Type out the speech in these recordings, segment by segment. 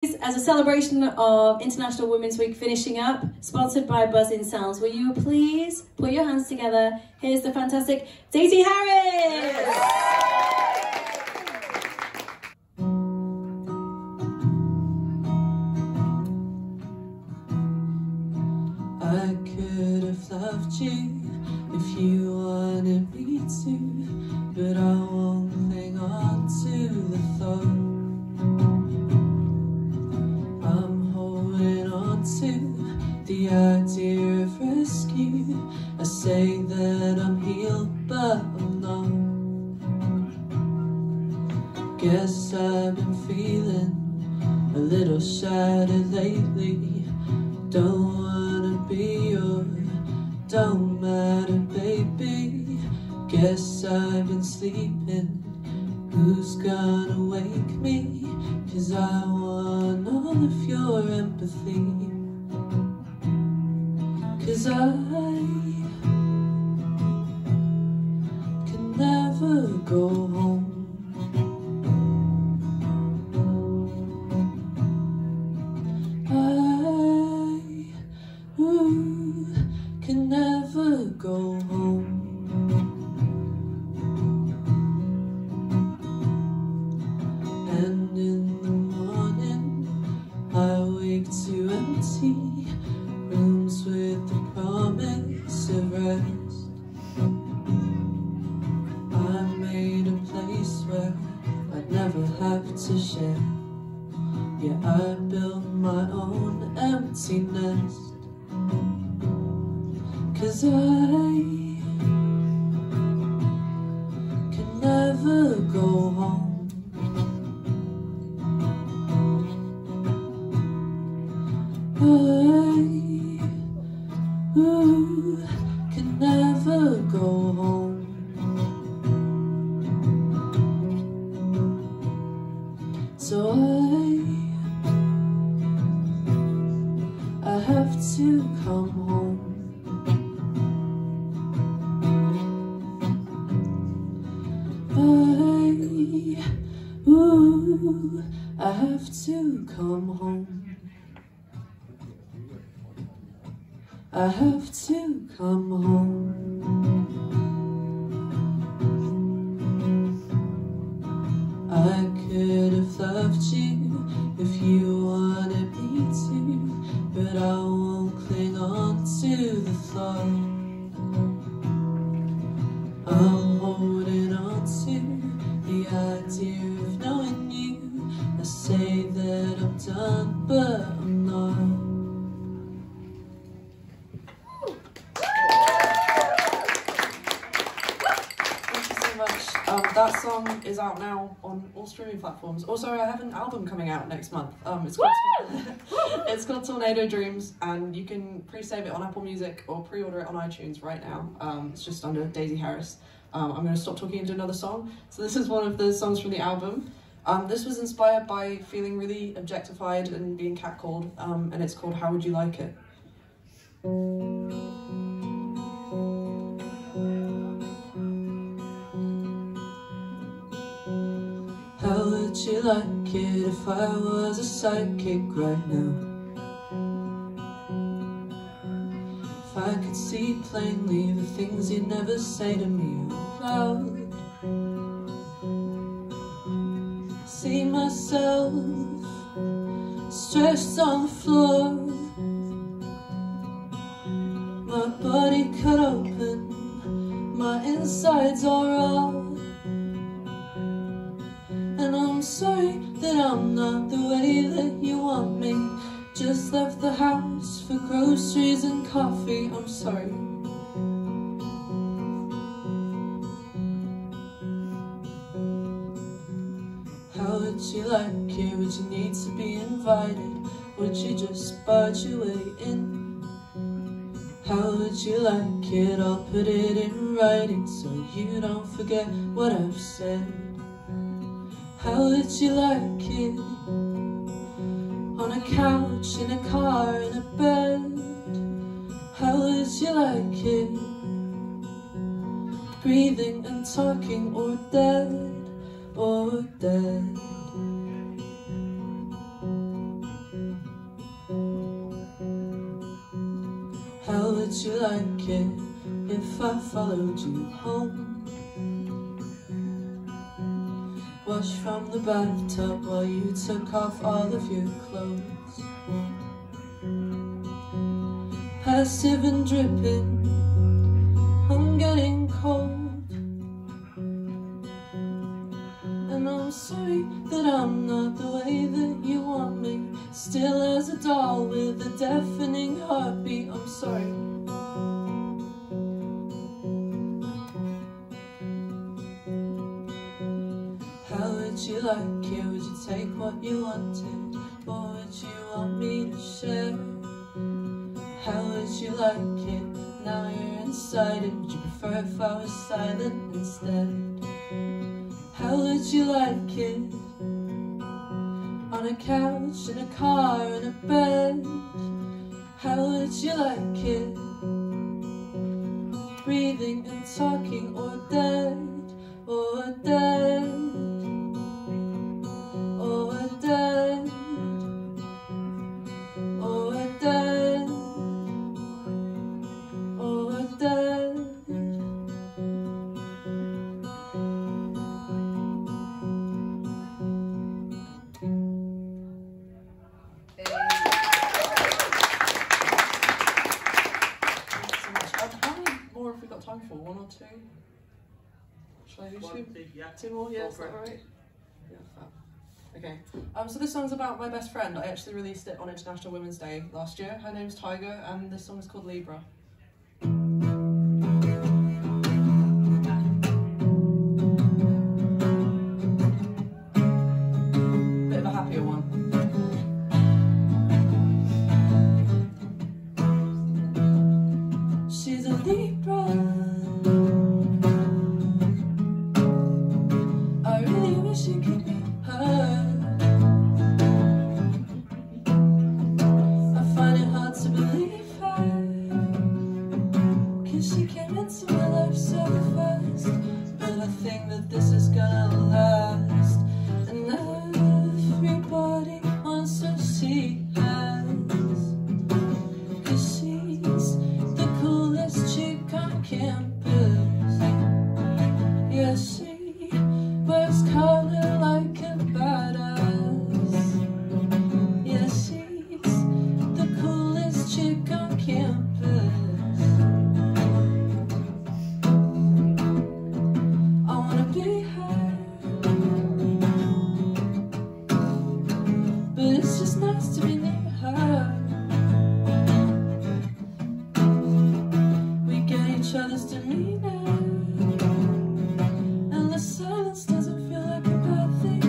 As a celebration of International Women's Week finishing up, sponsored by Buzzin Sounds, will you please put your hands together? Here's the fantastic Daisy Harris! I could have loved you if you wanted me to, but I won't cling on to the thought. I'm holding on to the idea of rescue. I say that I'm healed, but I'm not. Guess I've been feeling a little shattered lately. Don't wanna be your, don't matter, baby. Guess I've been sleeping. Who's gonna wake me? 'Cause I want all of your empathy. 'Cause I can never go home. Can never go home. And in the morning I wake to empty rooms with the promise of rest. I made a place where I'd never have to share. Yeah, I built my own empty nest. 'Cause I can never go home. I can never go home. So I have to come home. I have to come home. I have to come home. I could have loved you if you wanted me to, but I won't cling on to the thought. I'm holding on to the idea of knowing you. I say that I'm done, but I'm not. Thank you so much. That song is out now on all streaming platforms. Also, I have an album coming out next month. It's called Tornado Dreams, and you can pre-save it on Apple Music or pre-order it on iTunes right now. It's just under Daisy Harris. I'm going to stop talking into another song. So this is one of the songs from the album. This was inspired by feeling really objectified and being catcalled, and it's called How Would You Like It? How would you like it if I was a sidekick right now? If I could see plainly the things you'd never say to me out loud. See myself stretched on the floor, my body cut open, my insides are raw. And I'm sorry that I'm not the way that you want me. Just left the house for groceries and coffee, I'm sorry. How would you like it? Would you need to be invited? Would you just barge your way in? How would you like it? I'll put it in writing so you don't forget what I've said. How would you like it? On a couch, in a car, in a bed. How would you like it? Breathing and talking, or dead, or dead. How would you like it if I followed you home? Wash from the bathtub while you took off all of your clothes. Passive and dripping, I'm getting cold. And I'm sorry that I'm not the way that you want me, still as a doll with a deafening heartbeat. I'm sorry. How would you like it? Would you take what you wanted, or would you want me to share? How would you like it? Now you're inside it. Would you prefer if I was silent instead? How would you like it? On a couch, in a car, in a bed. How would you like it? Breathing and talking, or dead, or dead, or dead, or dead, or dead. Time for one or two? Shall I do two? Yeah. Two more? Yeah, is that alright? Yeah, fab. Okay. So this song's about my best friend. I actually released it on International Women's Day last year. Her name's Tiger, and this song is called Libra. Bit of a happier one. She's a Libra. She could be her. I find it hard to believe her, 'cause she came into my life so fast. But I think that this is gonna last, and everybody wants what she has, 'cause she's the coolest chick on campus. Yeah, she wears color like a badass. Yeah, she's the coolest chick on campus. I wanna be her, but it's just nice to be near her. We get each other's demeanor, and the silence doesn't feel like a bad thing.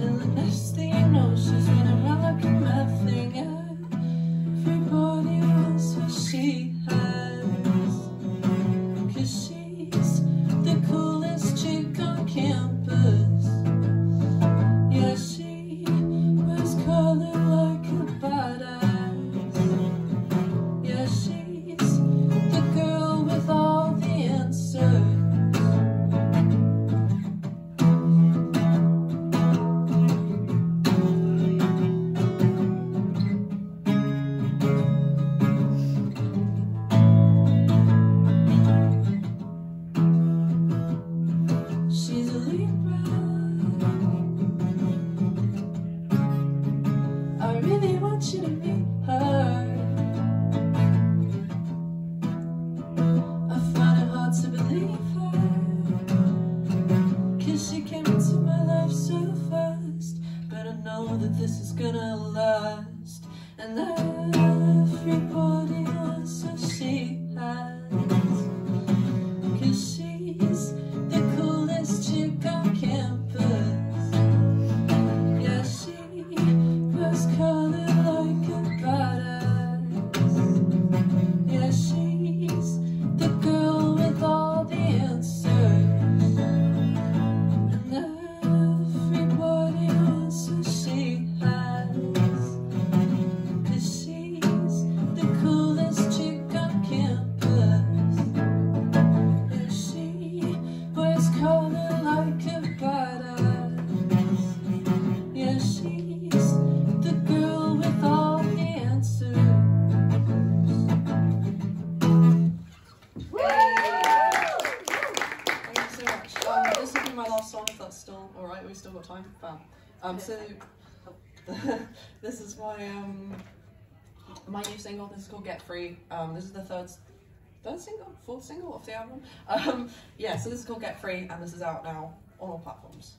And the next thing you know, she's running around like a mad thing. Everybody wants what she has, 'cause she's the coolest chick on campus. Yeah, she wears color like a badass. Yeah, she's the girl with all the answers. She's a Libra. I really want you to meet her. I find it hard to believe her, 'cause she came into my life so fast. But I know that this is gonna last, and everybody wants what she has, 'cause she's the coolest chick on campus. Yeah, she wears color like a badass. Yeah, she's the girl with all the answers, and everybody wants what she has, 'cause So this is my new single. This is called Get Free. This is the fourth single of the album. Yeah, so this is called Get Free, and this is out now on all platforms.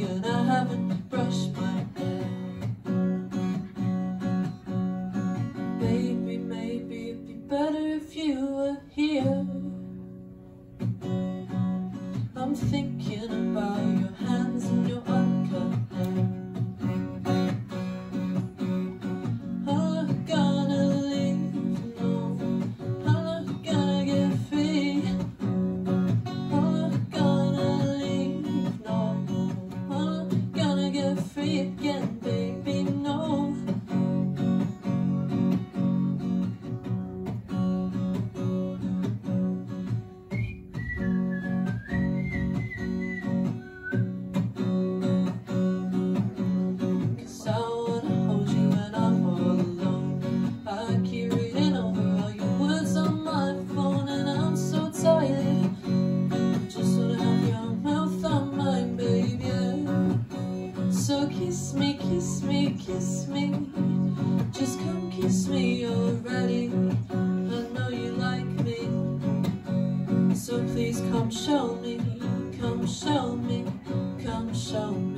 And I haven't brushed my hair. Baby, maybe it'd be better if you were here. I'm thinking about your hands and your uncut hair. I'm not gonna leave, no, I'm not gonna get free. I'm not gonna leave, no, I'm not gonna get free again, baby, no. So kiss me, kiss me, kiss me. Just come kiss me already. I know you like me. So please come show me, come show me, come show me.